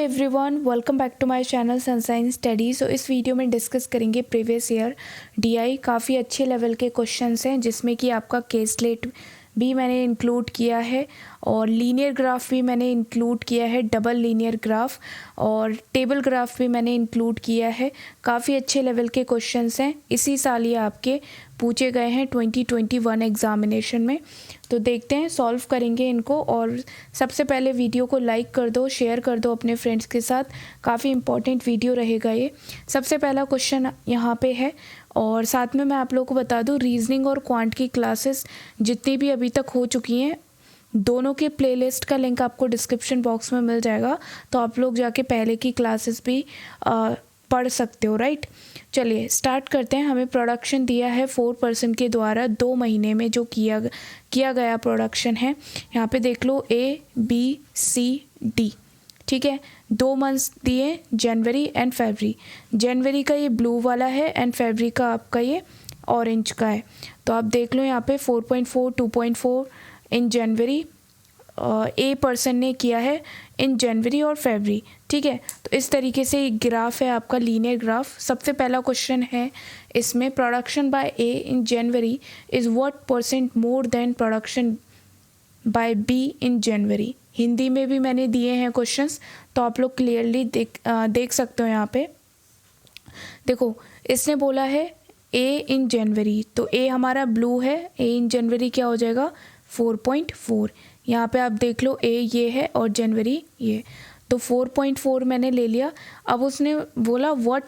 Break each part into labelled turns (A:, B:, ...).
A: Everyone, welcome back to my channel Sunshine Study. So इस वीडियो में डिस्कस करेंगे प्रीवियस ईयर डीआई। काफ़ी अच्छे लेवल के क्वेश्चंस हैं जिसमें कि आपका केसलेट भी मैंने इंक्लूड किया है और लीनियर ग्राफ भी मैंने इंक्लूड किया है, डबल लीनियर ग्राफ और टेबल ग्राफ भी मैंने इंक्लूड किया है। काफ़ी अच्छे लेवल के क्वेश्चंस हैं, इसी साल ये आपके पूछे गए हैं 2021 एग्ज़ामिनेशन में। तो देखते हैं, सॉल्व करेंगे इनको। और सबसे पहले वीडियो को लाइक कर दो, शेयर कर दो अपने फ्रेंड्स के साथ, काफ़ी इंपॉर्टेंट वीडियो रहेगा ये। सबसे पहला क्वेश्चन यहाँ पे है और साथ में मैं आप लोगों को बता दूं, रीजनिंग और क्वांट की क्लासेस जितनी भी अभी तक हो चुकी हैं, दोनों के प्लेलिस्ट का लिंक आपको डिस्क्रिप्शन बॉक्स में मिल जाएगा, तो आप लोग जाके पहले की क्लासेस भी पढ़ सकते हो, राइट। चलिए स्टार्ट करते हैं। हमें प्रोडक्शन दिया है 4% के द्वारा 2 महीने में जो किया गया प्रोडक्शन है। यहाँ पे देख लो ABCD, ठीक है। 2 मंथ्स दिए, जनवरी एंड फरवरी। जनवरी का ये ब्लू वाला है एंड फरवरी का आपका ये ऑरेंज का है। तो आप देख लो यहाँ पे 4.4, 2.4 इन जनवरी, A% ने किया है इन जनवरी और फरवरी, ठीक है। तो इस तरीके से एक ग्राफ है आपका, लीनियर ग्राफ। सबसे पहला क्वेश्चन है इसमें, production by A in January is what % more than production by B इन जनवरी। हिंदी में भी मैंने दिए हैं क्वेश्चंस, तो आप लोग क्लियरली देख सकते हो। यहाँ पे देखो, इसने बोला है A इन जनवरी, तो A हमारा ब्लू है, A इन जनवरी क्या हो जाएगा 4.4। यहाँ पे आप देख लो A ये है और जनवरी ये, तो 4.4 मैंने ले लिया। अब उसने बोला व्हाट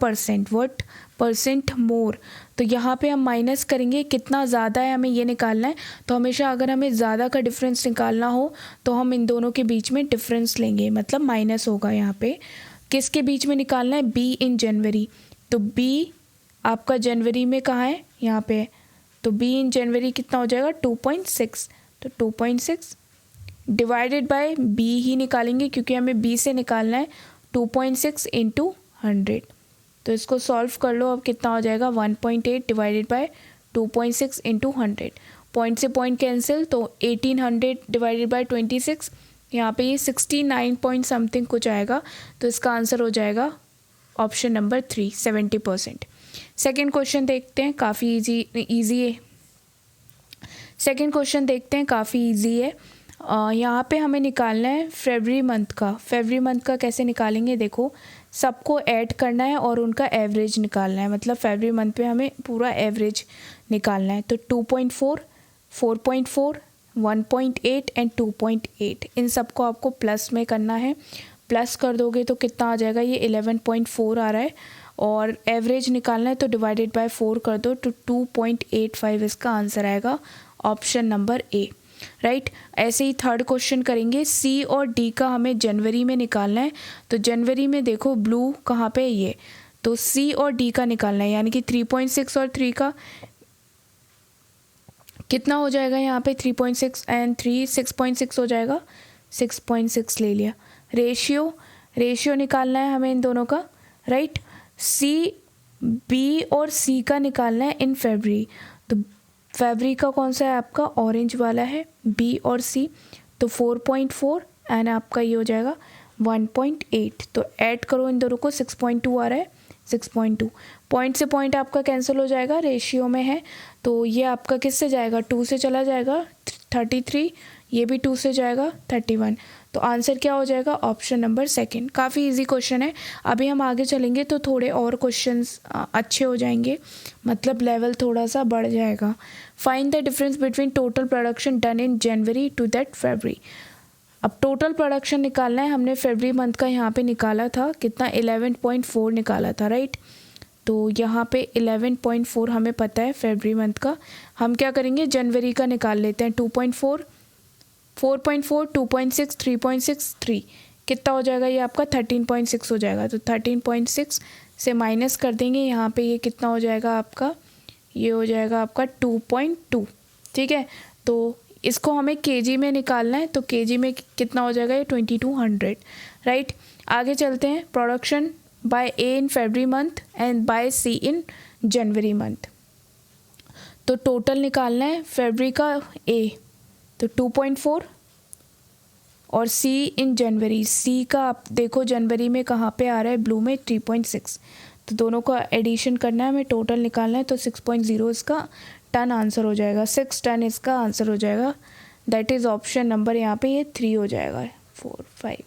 A: परसेंट मोर, तो यहाँ पे हम माइनस करेंगे, कितना ज़्यादा है हमें ये निकालना है। तो हमेशा अगर हमें ज़्यादा का डिफरेंस निकालना हो तो हम इन दोनों के बीच में डिफरेंस लेंगे, मतलब माइनस होगा। यहाँ पे किसके बीच में निकालना है, B इन जनवरी। तो B आपका जनवरी में कहाँ है, यहाँ पे, तो B इन जनवरी कितना हो जाएगा 2.6। तो 2.6 डिवाइडेड बाय B ही निकालेंगे क्योंकि हमें B से निकालना है। 2.6 इंटू 100, तो इसको सॉल्व कर लो। अब कितना हो जाएगा 1.8 डिवाइडेड बाय 2.6 इंटू 100। पॉइंट से पॉइंट कैंसिल, तो 1800 डिवाइडेड बाय 26, यहाँ पे ये 69 पॉइंट समथिंग कुछ आएगा। तो इसका आंसर हो जाएगा ऑप्शन नंबर 3, 70%। सेकेंड क्वेश्चन देखते हैं, काफ़ी ईजी है। सेकेंड क्वेश्चन देखते हैं, काफ़ी ईजी है। यहाँ पे हमें निकालना है फरवरी मंथ का। फरवरी मंथ का कैसे निकालेंगे, देखो, सबको ऐड करना है और उनका एवरेज निकालना है, मतलब फरवरी मंथ पे हमें पूरा एवरेज निकालना है। तो 2.4, 4.4, 1.8 एंड 2.8, इन सबको आपको प्लस में करना है। प्लस कर दोगे तो कितना आ जाएगा, ये 11.4 आ रहा है और एवरेज निकालना है तो डिवाइडेड बाय 4 कर दो, तो 2.85 इसका आंसर आएगा, ऑप्शन नंबर A, राइट। ऐसे ही थर्ड क्वेश्चन करेंगे। C और D का हमें जनवरी में निकालना है। तो जनवरी में देखो ब्लू कहाँ पे है, ये, तो C और D का निकालना है, यानी कि 3.6 और 3 का कितना हो जाएगा, यहाँ पे 3.6 एंड 3 6.6 हो जाएगा, 6.6 ले लिया। रेशियो निकालना है हमें इन दोनों का, राइट। B और C का निकालना है इन फरवरी। तो फरवरी का कौन सा है आपका, ऑरेंज वाला है, B और C। तो 4.4 एंड आपका ये हो जाएगा 1.8। तो ऐड करो इन दोनों को, 6.2 आ रहा है, 6.2। पॉइंट से पॉइंट आपका कैंसिल हो जाएगा, रेशियो में है, तो ये आपका किससे जाएगा, 2 से चला जाएगा, 33, ये भी 2 से जाएगा, 31। तो आंसर क्या हो जाएगा, ऑप्शन नंबर 2। काफ़ी इजी क्वेश्चन है। अभी हम आगे चलेंगे तो थोड़े और क्वेश्चंस अच्छे हो जाएंगे, मतलब लेवल थोड़ा सा बढ़ जाएगा। Find the difference between total production done in January to that February. अब टोटल प्रोडक्शन निकालना है, हमने फरवरी मंथ का यहाँ पे निकाला था, कितना 11.4 निकाला था, राइट। तो यहाँ पे 11.4 हमें पता है फरवरी मंथ का। हम क्या करेंगे, जनवरी का निकाल लेते हैं। 2.4, 4.4, 2.6, 3.6, 3, कितना हो जाएगा, ये आपका 13.6 हो जाएगा। तो 13.6 से माइनस कर देंगे, यहाँ पे ये कितना हो जाएगा आपका, ये हो जाएगा आपका 2.2, ठीक है। तो इसको हमें केजी में निकालना है, तो केजी में कितना हो जाएगा, ये 2200, राइट। आगे चलते हैं। Production by A in February month and by C in January month. तो टोटल निकालना है फरवरी का A, तो 2.4 और सी इन जनवरी, सी का आप देखो जनवरी में कहाँ पे आ रहा है, ब्लू में 3.6, तो दोनों का एडिशन करना है, हमें टोटल निकालना है, तो 6.0 इसका टन आंसर हो जाएगा, 6 टन इसका आंसर हो जाएगा। दैट इज़ ऑप्शन नंबर यहाँ पे ये 3 हो जाएगा, 4 5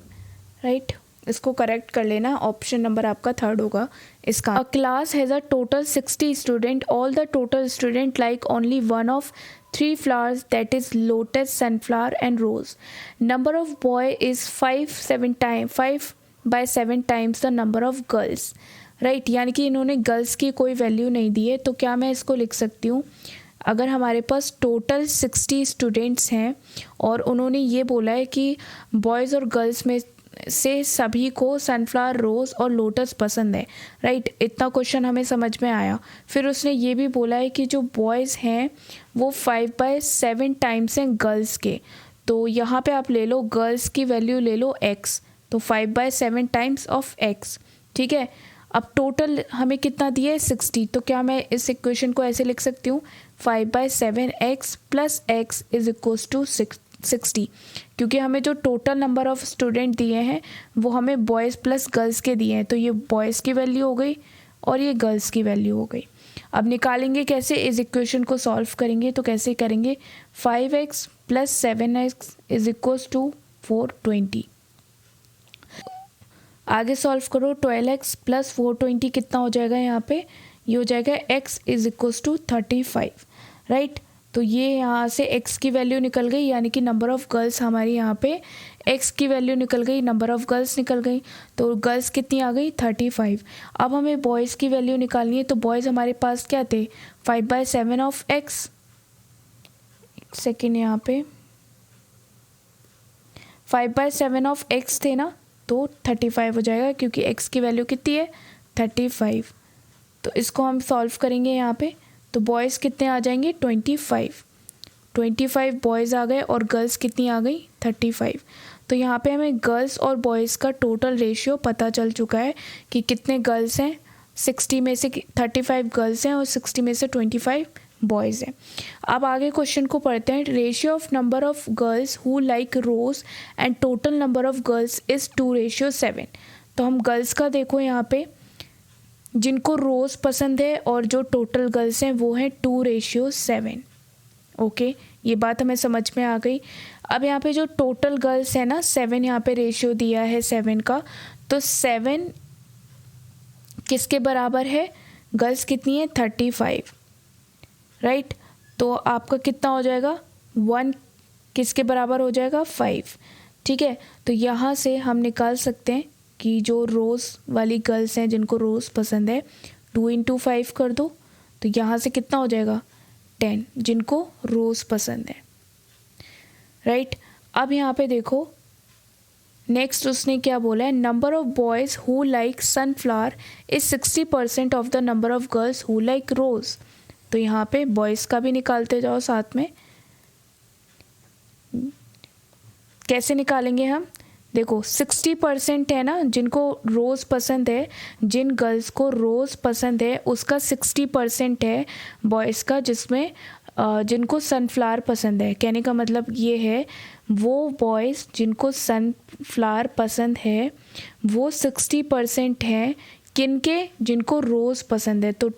A: राइट। इसको करेक्ट कर लेना, ऑप्शन नंबर आपका 3rd होगा इसका। अ class has a total 60 student, all the total student like only one of 3 flowers, that is lotus, sunflower and rose. Number of boy is 5 by 7 times the number of girls. Right, यानी कि इन्होंने girls की कोई value नहीं दी है, तो क्या मैं इसको लिख सकती हूँ, अगर हमारे पास टोटल 60 स्टूडेंट्स हैं और उन्होंने ये बोला है कि बॉयज़ और गर्ल्स में से सभी को सनफ्लावर, रोज़ और लोटस पसंद है, राइट, इतना क्वेश्चन हमें समझ में आया। फिर उसने ये भी बोला है कि जो बॉयज़ हैं वो 5 by 7 टाइम्स हैं गर्ल्स के, तो यहाँ पे आप ले लो गर्ल्स की वैल्यू ले लो x, तो 5 by 7 टाइम्स ऑफ x, ठीक है। अब टोटल हमें कितना दिया है 60, तो क्या मैं इस इक्वेशन को ऐसे लिख सकती हूँ 5 by 7x plus x is equals to 60, क्योंकि हमें जो टोटल नंबर ऑफ स्टूडेंट दिए हैं वो हमें बॉयज़ प्लस गर्ल्स के दिए हैं, तो ये बॉयज़ की वैल्यू हो गई और ये गर्ल्स की वैल्यू हो गई। अब निकालेंगे कैसे, इस इक्वेशन को सॉल्व करेंगे तो कैसे करेंगे, 5x plus 7x is equals to 420, आगे सॉल्व करो, 12x प्लस 420 कितना हो जाएगा, यहाँ पे ये हो जाएगा x is equals to 35, right. तो ये यहाँ से x की वैल्यू निकल गई, यानी कि नंबर ऑफ़ गर्ल्स हमारी यहाँ पे x की वैल्यू निकल गई, नंबर ऑफ़ गर्ल्स निकल गई, तो गर्ल्स कितनी आ गई 35। अब हमें बॉयज़ की वैल्यू निकालनी है, तो बॉयज़ हमारे पास क्या थे 5 by 7 ऑफ x, एक सेकेंड, यहाँ पे 5 by 7 ऑफ x थे ना, तो 35 हो जाएगा, क्योंकि x की वैल्यू कितनी है 35। तो इसको हम सॉल्व करेंगे यहाँ पे, तो बॉयज़ कितने आ जाएंगे 25 बॉयज़ आ गए और गर्ल्स कितनी आ गई 35। तो यहाँ पे हमें गर्ल्स और बॉयज़ का टोटल रेशियो पता चल चुका है कि कितने गर्ल्स हैं, 60 में से 35 गर्ल्स हैं और 60 में से 25 बॉयज़ हैं। अब आगे क्वेश्चन को पढ़ते हैं, ratio of number of girls who like rose and total number of girls is 2:7। तो हम गर्ल्स का देखो यहाँ पे, जिनको रोज़ पसंद है और जो टोटल गर्ल्स हैं वो हैं 2:7। ओके, ये बात हमें समझ में आ गई। अब यहाँ पे जो टोटल गर्ल्स है ना 7, यहाँ पे रेशियो दिया है 7 का, तो 7 किसके बराबर है, गर्ल्स कितनी है 35, राइट। तो आपका कितना हो जाएगा 1 किसके बराबर हो जाएगा 5, ठीक है। तो यहाँ से हम निकाल सकते हैं कि जो रोज़ वाली गर्ल्स हैं जिनको रोज़ पसंद है 2 × 5 कर दो, तो यहाँ से कितना हो जाएगा 10 जिनको रोज़ पसंद है, राइट। अब यहाँ पे देखो नेक्स्ट उसने क्या बोला है, number of boys who like sunflower is 60% of the number of girls who like rose. तो यहाँ पे बॉयज़ का भी निकालते जाओ साथ में, कैसे निकालेंगे हम, देखो 60% है ना जिनको रोज़ पसंद है, जिन गर्ल्स को रोज़ पसंद है उसका 60% है बॉयज़ का, जिसमें जिनको सनफ्लावर पसंद है। कहने का मतलब ये है वो बॉयज़ जिनको सनफ्लावर पसंद है वो 60% हैं, किनके, जिनको रोज़ पसंद है। तो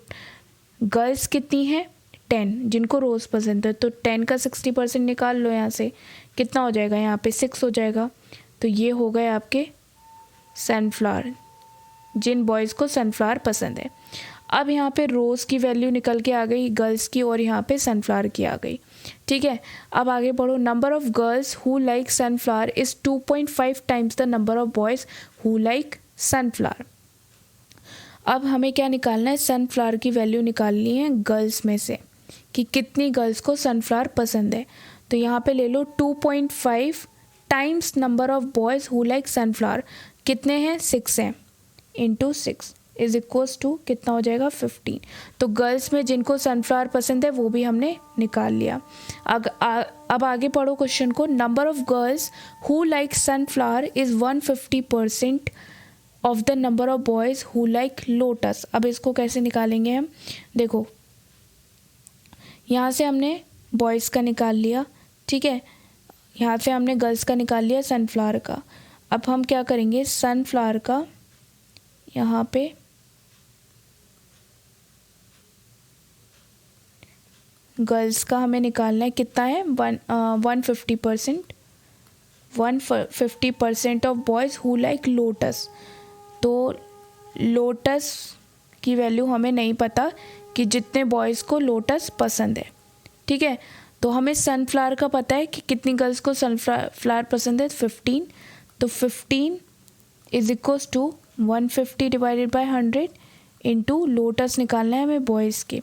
A: गर्ल्स कितनी हैं 10 जिनको रोज़ पसंद है, तो 10 का 60% निकाल लो, यहाँ से कितना हो जाएगा, यहाँ पे 6 हो जाएगा। तो ये हो गए आपके सनफ्लावर, जिन बॉयज़ को सनफ्लावर पसंद है। अब यहाँ पे रोज़ की वैल्यू निकल के आ गई गर्ल्स की और यहाँ पे सनफ्लावर की आ गई, ठीक है। अब आगे बढ़ो, number of girls who like sunflower is 2.5 times the number of boys who like sunflower. अब हमें क्या निकालना है, सनफ्लावर की वैल्यू निकालनी है गर्ल्स में से कि कितनी गर्ल्स को सनफ्लावर पसंद है। तो यहाँ पे ले लो 2.5 times number of boys who like sunflower, कितने हैं 6 हैं, इंटू 6 इज इक्वल्स टू कितना हो जाएगा 15। तो गर्ल्स में जिनको सनफ्लावर पसंद है वो भी हमने निकाल लिया। अब आगे पढ़ो क्वेश्चन को, number of girls who like sunflower is 150% of the number of boys who like lotus. अब इसको कैसे निकालेंगे हम, देखो यहाँ से हमने बॉयज़ का निकाल लिया, ठीक है। यहाँ से हमने गर्ल्स का निकाल लिया, सनफ्लावर का। अब हम क्या करेंगे, सनफ्लावर का यहाँ पे गर्ल्स का हमें निकालना है, कितना है 150%, 150% of boys who like lotus. तो लोटस की वैल्यू हमें नहीं पता कि जितने बॉयज़ को लोटस पसंद है, ठीक है। तो हमें सनफ्लावर का पता है कि कितनी गर्ल्स को सनफ्लावर पसंद है, 15। तो 15 is equals to 150 divided by 100 into lotus निकालना है हमें बॉयज़ के।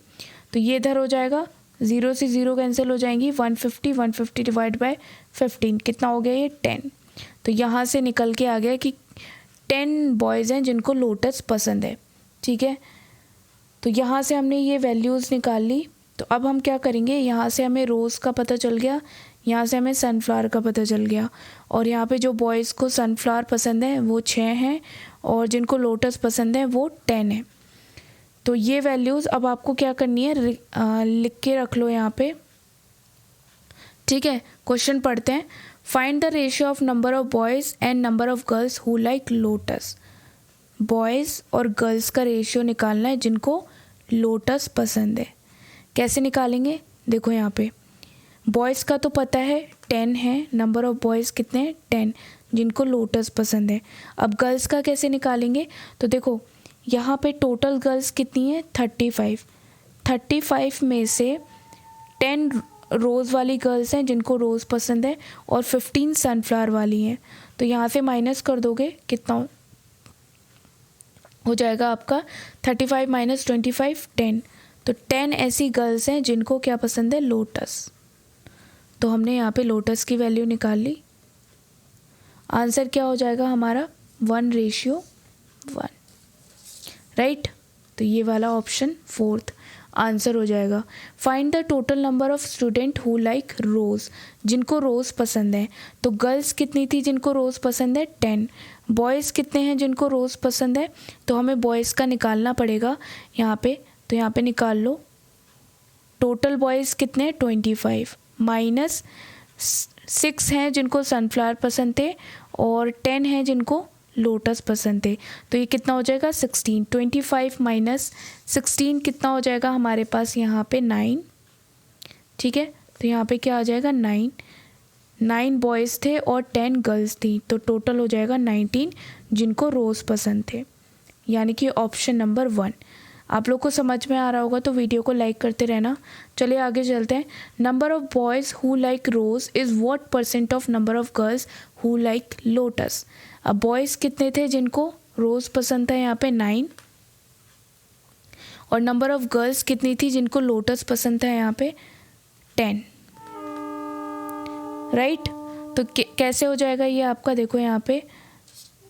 A: तो ये इधर हो जाएगा, 0 से 0 कैंसिल हो जाएंगी, 150 डिवाइड बाय 15 कितना हो गया, ये 10। तो यहाँ से निकल के आ गया कि 10 बॉयज़ हैं जिनको लोटस पसंद है, ठीक है। तो यहाँ से हमने ये वैल्यूज़ निकाल ली। तो अब हम क्या करेंगे, यहाँ से हमें रोज़ का पता चल गया, यहाँ से हमें सनफ्लावर का पता चल गया, और यहाँ पे जो बॉयज़ को सनफ्लावर पसंद है वो 6 हैं और जिनको लोटस पसंद है वो 10 है। तो ये वैल्यूज़ अब आपको क्या करनी है, लिख के रख लो यहाँ पे, ठीक है। क्वेश्चन पढ़ते हैं। Find the ratio of number of boys and number of girls who like lotus. Boys और गर्ल्स का रेशियो निकालना है जिनको लोटस पसंद है। कैसे निकालेंगे, देखो यहाँ पे बॉयज़ का तो पता है 10 है, नंबर ऑफ़ बॉयज़ कितने हैं 10 जिनको लोटस पसंद है। अब गर्ल्स का कैसे निकालेंगे, तो देखो यहाँ पे टोटल गर्ल्स कितनी है 35 में से 10 रोज़ वाली गर्ल्स हैं जिनको रोज़ पसंद है और 15 सनफ्लावर वाली हैं। तो यहाँ से माइनस कर दोगे, कितना हो जाएगा आपका 35 माइनस 25 10। तो 10 ऐसी गर्ल्स हैं जिनको क्या पसंद है, लोटस। तो हमने यहाँ पे लोटस की वैल्यू निकाल ली। आंसर क्या हो जाएगा हमारा 1:1, राइट। तो ये वाला ऑप्शन 4th आंसर हो जाएगा। Find the total number of student who like rose, जिनको रोज़ पसंद है। तो गर्ल्स कितनी थी जिनको रोज़ पसंद है 10, बॉयज़ कितने हैं जिनको रोज़ पसंद है, तो हमें बॉयज़ का निकालना पड़ेगा यहाँ पे। तो यहाँ पे निकाल लो, टोटल बॉयज़ कितने हैं 25 माइनस 6 हैं जिनको सनफ्लावर पसंद थे और 10 हैं जिनको लोटस पसंद थे। तो ये कितना हो जाएगा 16। 25 माइनस 16 कितना हो जाएगा हमारे पास यहाँ पे 9, ठीक है। तो यहाँ पे क्या आ जाएगा 9 बॉयज़ थे और 10 गर्ल्स थी, तो टोटल हो जाएगा 19 जिनको रोज़ पसंद थे, यानी कि ऑप्शन नंबर 1। आप लोग को समझ में आ रहा होगा तो वीडियो को लाइक करते रहना। चलिए आगे चलते हैं। Number of boys who like rose is what % of number of girls who like lotus. अब बॉयज़ कितने थे जिनको रोज़ पसंद था, यहाँ पे 9, और नंबर ऑफ़ गर्ल्स कितनी थी जिनको लोटस पसंद था, यहाँ पे 10, राइट। तो कैसे हो जाएगा ये आपका, देखो यहाँ पे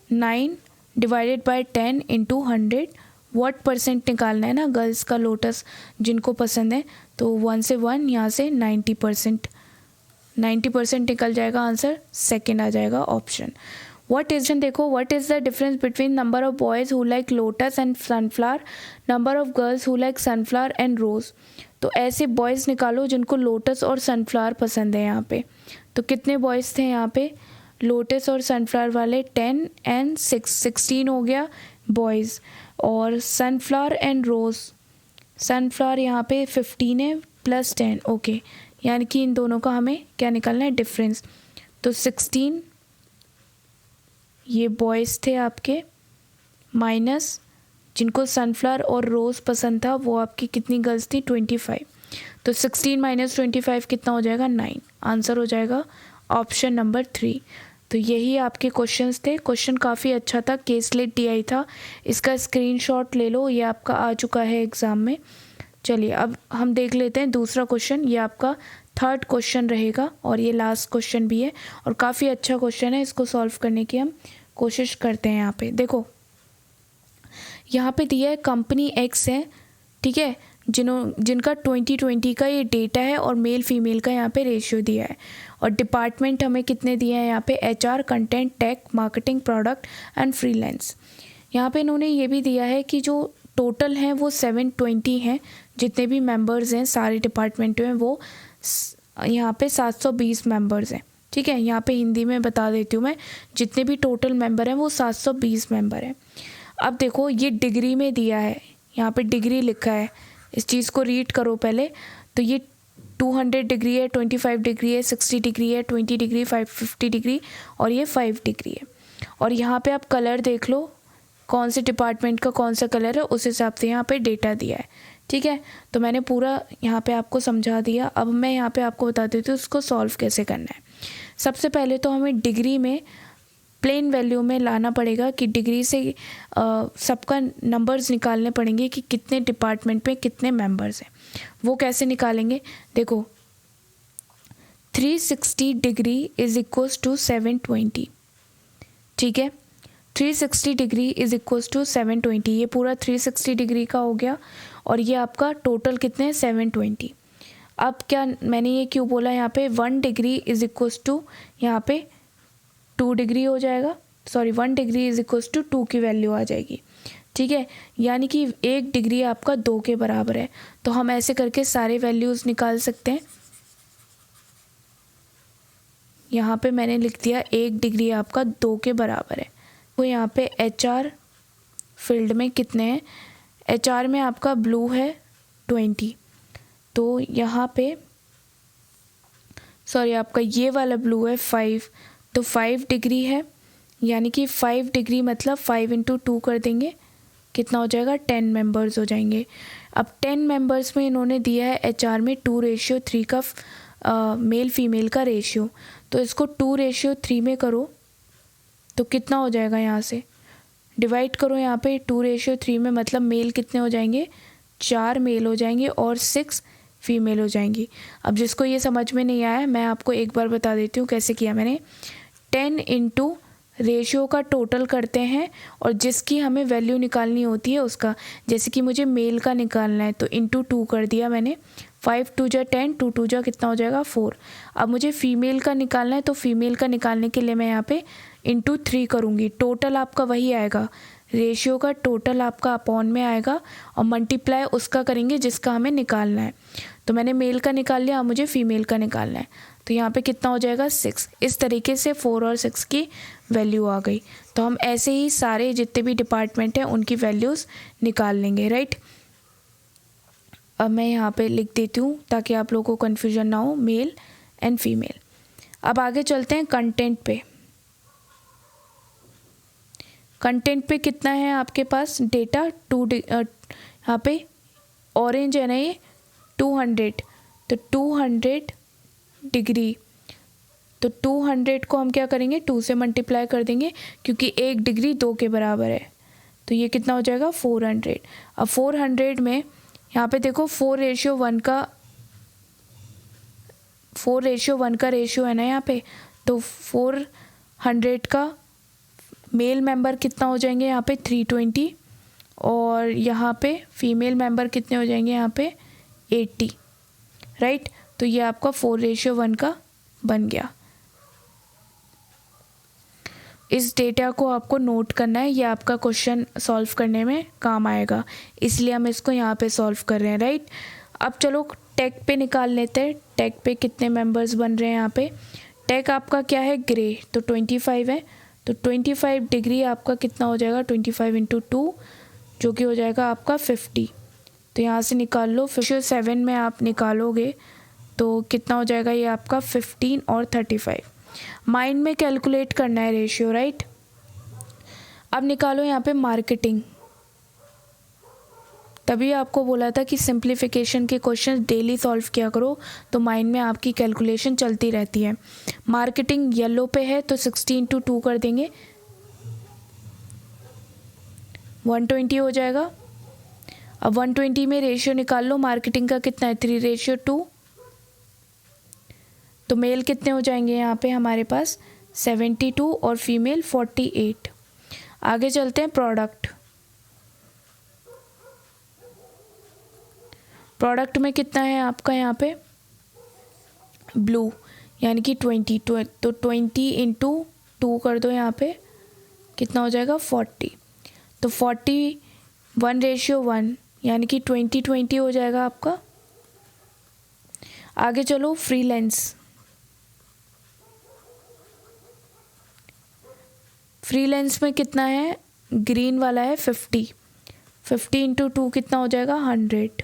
A: 9 डिवाइडेड बाय 10 इंटू 100, व्हाट % निकालना है ना गर्ल्स का लोटस जिनको पसंद है। तो 1 से 1 यहाँ से 90% निकल जाएगा, आंसर सेकंड आ जाएगा ऑप्शन। व्हाट इज, देखो what is the difference between number of boys who like lotus and sunflower, number of girls who like sunflower and rose. तो ऐसे बॉयज़ निकालो जिनको लोटस और सनफ्लावर पसंद है यहाँ पे। तो कितने बॉयज़ थे यहाँ पे, लोटस और सनफ्लावर वाले 10 एंड 16 हो गया बॉयज़, और सनफ्लावर एंड रोज़, सनफ्लावर यहाँ पे 15 है प्लस 10, ओके, यानी कि इन दोनों का हमें क्या निकालना है, डिफरेंस। तो 16 ये बॉयज़ थे आपके, माइनस जिनको सनफ्लावर और रोज़ पसंद था वो आपकी कितनी गर्ल्स थी 25। तो 16 माइनस 25 कितना हो जाएगा 9, आंसर हो जाएगा ऑप्शन नंबर 3। तो यही आपके क्वेश्चंस थे। क्वेश्चन काफ़ी अच्छा था, केसलेट DI था, इसका स्क्रीनशॉट ले लो, ये आपका आ चुका है एग्ज़ाम में। चलिए अब हम देख लेते हैं दूसरा क्वेश्चन, ये आपका 3rd क्वेश्चन रहेगा और ये लास्ट क्वेश्चन भी है और काफ़ी अच्छा क्वेश्चन है, इसको सॉल्व करने की हम कोशिश करते हैं। यहाँ पे देखो, यहाँ पे दिया है कंपनी X है, ठीक है, जिनका 2020 का ये डेटा है और मेल फीमेल का यहाँ पे रेशियो दिया है, और डिपार्टमेंट हमें कितने दिए हैं यहाँ पे, HR, content, tech, marketing, product and freelance. यहाँ पे इन्होंने ये भी दिया है कि जो टोटल हैं वो 720 हैं, जितने भी मेंबर्स हैं सारे डिपार्टमेंट में वो यहाँ पे 720 मेंबर्स हैं, ठीक है, यहाँ पे हिंदी में बता देती हूँ मैं, जितने भी टोटल मेंबर हैं वो 720 मेंबर हैं। अब देखो ये डिग्री में दिया है, यहाँ पे डिग्री लिखा है, इस चीज़ को रीड करो पहले। तो ये 200 डिग्री है, 25 डिग्री है, 60 डिग्री है, 20 डिग्री, 50 डिग्री और ये 5 डिग्री है। और यहाँ पे आप कलर देख लो, कौन से डिपार्टमेंट का कौन सा कलर है, उस हिसाब से यहाँ पे डेटा दिया है। ठीक है, तो मैंने पूरा यहाँ पे आपको समझा दिया। अब मैं यहाँ पे आपको बता देती हूँ उसको सॉल्व कैसे करना है। सबसे पहले तो हमें डिग्री में प्लेन वैल्यू में लाना पड़ेगा कि डिग्री से सबका नंबर्स निकालने पड़ेंगे कि कितने डिपार्टमेंट में कितने मेंबर्स हैं। वो कैसे निकालेंगे, देखो 360 डिग्री इज इक्वल्स टू 720। ठीक है, 360 डिग्री इज इक्वल्स टू 720, ये पूरा 360 डिग्री का हो गया। और ये आपका टोटल कितने हैं 720। अब क्या मैंने ये क्यों बोला, यहाँ पे 1 डिग्री इज इक्वल्स टू यहाँ पे 2 डिग्री हो जाएगा, sorry 1 degree is equals to 2 की वैल्यू आ जाएगी। ठीक है, यानी कि 1 डिग्री आपका 2 के बराबर है। तो हम ऐसे करके सारे वैल्यूज़ निकाल सकते हैं। यहाँ पे मैंने लिख दिया 1 डिग्री आपका 2 के बराबर है। तो यहाँ पे HR फील्ड में कितने हैं, HR में आपका ब्लू है 20, तो यहाँ पे सॉरी आपका ये वाला ब्लू है 5, तो 5 डिग्री है, यानी कि 5 डिग्री मतलब 5 इंटू 2 कर देंगे, कितना हो जाएगा 10 मेंबर्स हो जाएंगे। अब 10 मेंबर्स में इन्होंने दिया है HR में 2:3 का मेल फीमेल का रेशियो, तो इसको 2:3 में करो तो कितना हो जाएगा, यहाँ से डिवाइड करो यहाँ पे 2:3 में, मतलब मेल कितने हो जाएंगे 4 मेल हो जाएंगे और 6 फीमेल हो जाएंगी। अब जिसको ये समझ में नहीं आया मैं आपको एक बार बता देती हूँ कैसे किया मैंने। 10 इंटू रेशियो का टोटल करते हैं और जिसकी हमें वैल्यू निकालनी होती है उसका, जैसे कि मुझे मेल का निकालना है तो इंटू 2 कर दिया मैंने, 5 2 जा 10, 2 2 जा कितना हो जाएगा 4। अब मुझे फीमेल का निकालना है तो फीमेल का निकालने के लिए मैं यहाँ पे इंटू 3 करूँगी, टोटल आपका वही आएगा, रेशियो का टोटल आपका अपॉन में आएगा और मल्टीप्लाई उसका करेंगे जिसका हमें निकालना है। तो मैंने मेल का निकाल लिया, अब मुझे फीमेल का निकालना है, तो यहाँ पे कितना हो जाएगा 6। इस तरीके से 4 और 6 की वैल्यू आ गई। तो हम ऐसे ही सारे जितने भी डिपार्टमेंट हैं उनकी वैल्यूज़ निकाल लेंगे, राइट। अब मैं यहाँ पे लिख देती हूँ ताकि आप लोगों को कन्फ्यूजन ना हो, मेल एंड फीमेल। अब आगे चलते हैं कंटेंट पे। कंटेंट पे कितना है आपके पास डेटा, यहाँ पे ऑरेंज है ना ये 200, तो 200 डिग्री, तो 200 को हम क्या करेंगे 2 से मल्टीप्लाई कर देंगे क्योंकि 1 डिग्री 2 के बराबर है, तो ये कितना हो जाएगा 400। अब 400 में यहाँ पे देखो 4:1 का रेशियो है ना यहाँ पे, तो 400 का मेल मेंबर कितना हो जाएंगे यहाँ पे 320 और यहाँ पे फीमेल मेंबर कितने हो जाएंगे यहाँ पे 80, राइट। तो ये आपका 4:1 का बन गया। इस डेटा को आपको नोट करना है, ये आपका क्वेश्चन सॉल्व करने में काम आएगा, इसलिए हम इसको यहाँ पे सॉल्व कर रहे हैं, राइट। अब चलो टेक पे निकाल लेते हैं, टेक पे कितने मेंबर्स बन रहे हैं यहाँ पे। टेक आपका क्या है ग्रे, तो 25 है, तो 25 डिग्री आपका कितना हो जाएगा 25 इंटू 2 जो कि हो जाएगा आपका 50। तो यहाँ से निकाल लो, 7 में आप निकालोगे तो कितना हो जाएगा ये आपका 15 और 35। माइंड में कैलकुलेट करना है रेशियो, राइट। अब निकालो यहाँ पे मार्केटिंग, तभी आपको बोला था कि सिंप्लीफिकेशन के क्वेश्चन डेली सॉल्व किया करो तो माइंड में आपकी कैलकुलेशन चलती रहती है। मार्केटिंग येलो पे है तो 16 इंटू 2 कर देंगे, 120 हो जाएगा। अब 120 में रेशियो निकाल लो, मार्केटिंग का कितना है 3:2, तो मेल कितने हो जाएंगे यहाँ पे हमारे पास 72 और फीमेल 48। आगे चलते हैं प्रोडक्ट। प्रोडक्ट में कितना है आपका यहाँ पे ब्लू, यानी कि 20, तो 20 इंटू 2 कर दो यहाँ पे कितना हो जाएगा 40, तो 41:1 यानी कि 20 हो जाएगा आपका। आगे चलो फ्रीलांस। फ्रीलांस में कितना है, ग्रीन वाला है 50, 50 इंटू 2 कितना हो जाएगा 100,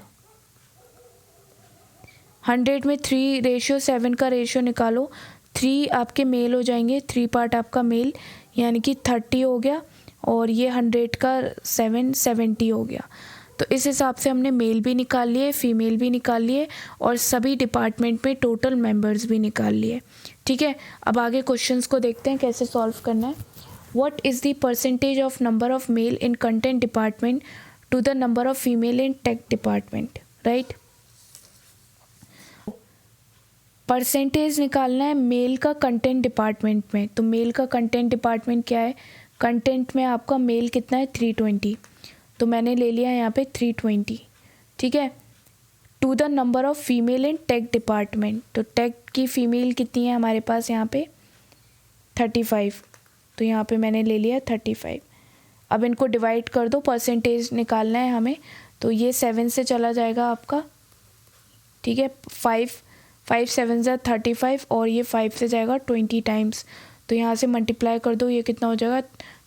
A: 100 में 3:7 का रेशियो निकालो, 3 आपके मेल हो जाएंगे, 3 पार्ट आपका मेल, यानी कि 30 हो गया, और ये 100 का 7 70 हो गया। तो इस हिसाब से हमने मेल भी निकाल लिए, फीमेल भी निकाल लिए, और सभी डिपार्टमेंट में टोटल मेंबर्स भी निकाल लिए। ठीक है, अब आगे क्वेश्चंस को देखते हैं कैसे सॉल्व करना है। What is the percentage of number of male in content department to the number of female in tech department, right. Percentage निकालना है मेल का कंटेंट डिपार्टमेंट में, तो मेल का कंटेंट डिपार्टमेंट क्या है, कंटेंट में आपका मेल कितना है 320, तो मैंने ले लिया यहाँ पे 320। ठीक है, to the number of female in tech department, तो टेक की फ़ीमेल कितनी है हमारे पास यहाँ पे 35, तो यहाँ पे मैंने ले लिया 35। अब इनको डिवाइड कर दो, परसेंटेज निकालना है हमें, तो ये 7 से चला जाएगा आपका। ठीक है, 5 7 ज़ा 35, और ये 5 से जाएगा 20 टाइम्स, तो यहाँ से मल्टीप्लाई कर दो, ये कितना हो जाएगा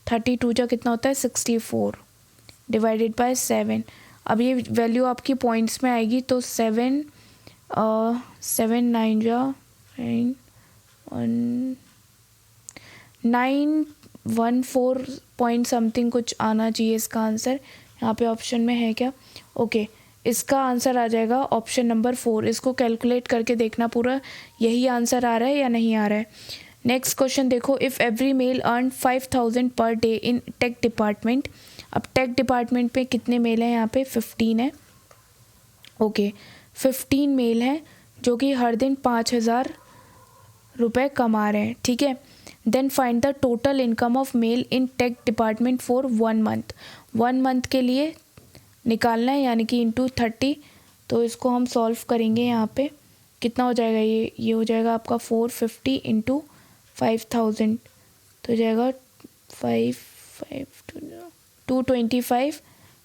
A: 32 जा कितना होता है 64 डिवाइडेड बाय 7। अब ये वैल्यू आपकी पॉइंट्स में आएगी, तो 7 9 जा 914 पॉइंट समथिंग कुछ आना चाहिए इसका आंसर। यहाँ पे ऑप्शन में है क्या, ओके, इसका आंसर आ जाएगा ऑप्शन नंबर 4। इसको कैलकुलेट करके देखना पूरा यही आंसर आ रहा है या नहीं आ रहा है। नेक्स्ट क्वेश्चन देखो, if every male earn 5000 per day in tech department. अब टेक डिपार्टमेंट पे कितने मेल हैं, यहाँ पे 15 है। ओके, 15 मेल हैं जो कि हर दिन 5000 रुपये कमा रहे हैं। ठीक है, then find the total income of male in tech department for 1 month. 1 month के लिए निकालना है, यानी कि इंटू 30। तो इसको हम सॉल्व करेंगे, यहाँ पे कितना हो जाएगा, ये हो जाएगा आपका 450 इंटू 5000, तो हो जाएगा 225,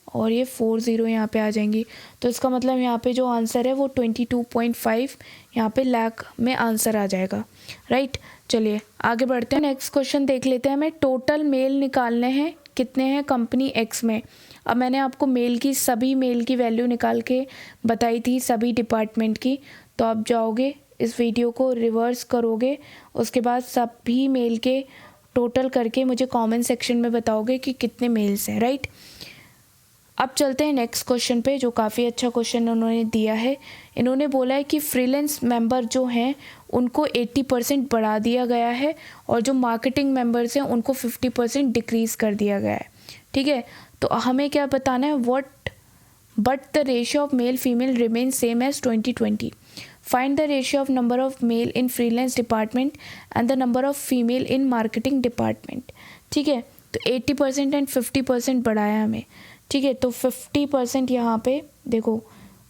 A: और ये 40 यहाँ पे आ जाएंगी। तो इसका मतलब यहाँ पे जो आंसर है वो 22.5 यहाँ पे लाख में आंसर आ जाएगा, राइट। चलिए आगे बढ़ते हैं, नेक्स्ट क्वेश्चन देख लेते हैं। हमें टोटल मेल निकालने हैं, कितने हैं कंपनी एक्स में। अब मैंने आपको मेल की सभी मेल की वैल्यू निकाल के बताई थी सभी डिपार्टमेंट की, तो आप जाओगे इस वीडियो को रिवर्स करोगे, उसके बाद सभी मेल के टोटल करके मुझे कमेंट सेक्शन में बताओगे कि कितने मेल्स हैं, राइट। अब चलते हैं नेक्स्ट क्वेश्चन पे, जो काफ़ी अच्छा क्वेश्चन उन्होंने दिया है। इन्होंने बोला है कि फ्रीलांस मेंबर जो हैं उनको 80% बढ़ा दिया गया है, और जो मार्केटिंग मेंबर्स हैं उनको 50% डिक्रीज़ कर दिया गया है। ठीक है, तो हमें क्या बताना है, but the ratio of male female remain same as 2020। Find the ratio of number of male in freelance department and the number of female in marketing department. ठीक है, तो 80% एंड 50% बढ़ाया हमें। ठीक है, तो 50% यहाँ पे देखो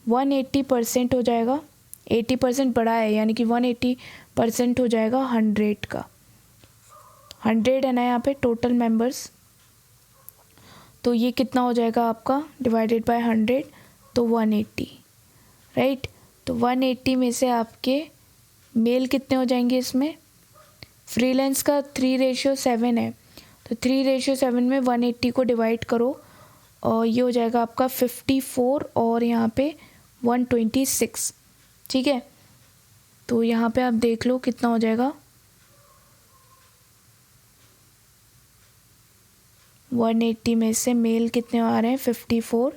A: 180% हो जाएगा, 80% बढ़ा है यानी कि 180% हो जाएगा 100 का। 100 है ना यहाँ पे टोटल मेंबर्स, तो ये कितना हो जाएगा आपका डिवाइडेड बाय 100, तो 180, राइट। तो 180 में से आपके मेल कितने हो जाएंगे इसमें, फ्रीलांस का 3:7 है, तो 3:7 में 180 को डिवाइड करो, और ये हो जाएगा आपका 54, और यहाँ पे 126। ठीक है, तो यहाँ पे आप देख लो कितना हो जाएगा, 180 में से मेल कितने आ रहे हैं 54,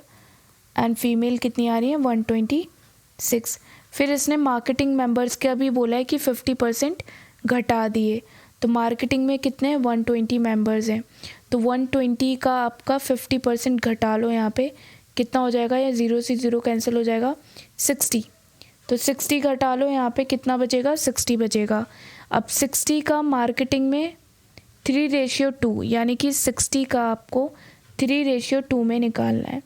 A: एंड फीमेल कितनी आ रही है 126। फिर इसने मार्केटिंग मेंबर्स का भी बोला है कि 50% घटा दिए, तो मार्केटिंग में कितने हैं 120 मेंबर्स हैं, तो 120 का आपका 50% घटा लो, यहाँ पे कितना हो जाएगा, या 0 से 0 कैंसिल हो जाएगा 60, तो 60 घटा लो, यहाँ पे कितना बचेगा 60 बचेगा। अब 60 का मार्केटिंग में 3:2, यानी कि 60 का आपको 3:2 में निकालना है,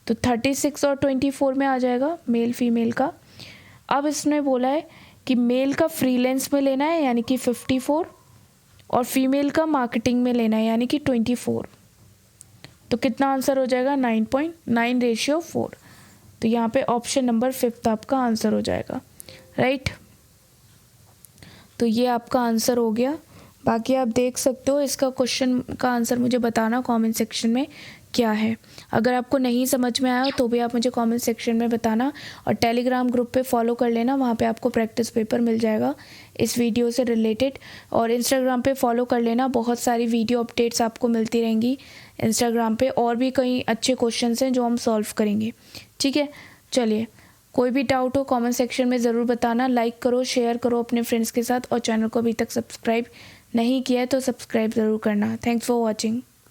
A: तो 36 और 24 में आ जाएगा मेल फीमेल का। अब इसने बोला है कि मेल का फ्रीलांस में लेना है यानी कि 54, और फीमेल का मार्केटिंग में लेना है यानी कि 24, तो कितना आंसर हो जाएगा 9.9:4। तो यहाँ पे ऑप्शन नंबर 5 आपका आंसर हो जाएगा, राइट। तो ये आपका आंसर हो गया। बाकी आप देख सकते हो। इसका क्वेश्चन का आंसर मुझे बताना कमेंट सेक्शन में क्या है। अगर आपको नहीं समझ में आया तो भी आप मुझे कमेंट सेक्शन में बताना, और टेलीग्राम ग्रुप पे फॉलो कर लेना, वहाँ पे आपको प्रैक्टिस पेपर मिल जाएगा इस वीडियो से रिलेटेड। और इंस्टाग्राम पे फॉलो कर लेना, बहुत सारी वीडियो अपडेट्स आपको मिलती रहेंगी इंस्टाग्राम पे, और भी कई अच्छे क्वेश्चंस हैं जो हम सॉल्व करेंगे। ठीक है, चलिए, कोई भी डाउट हो कमेंट सेक्शन में ज़रूर बताना। लाइक करो, शेयर करो अपने फ्रेंड्स के साथ, और चैनल को अभी तक सब्सक्राइब नहीं किया है तो सब्सक्राइब ज़रूर करना। Thanks for watching.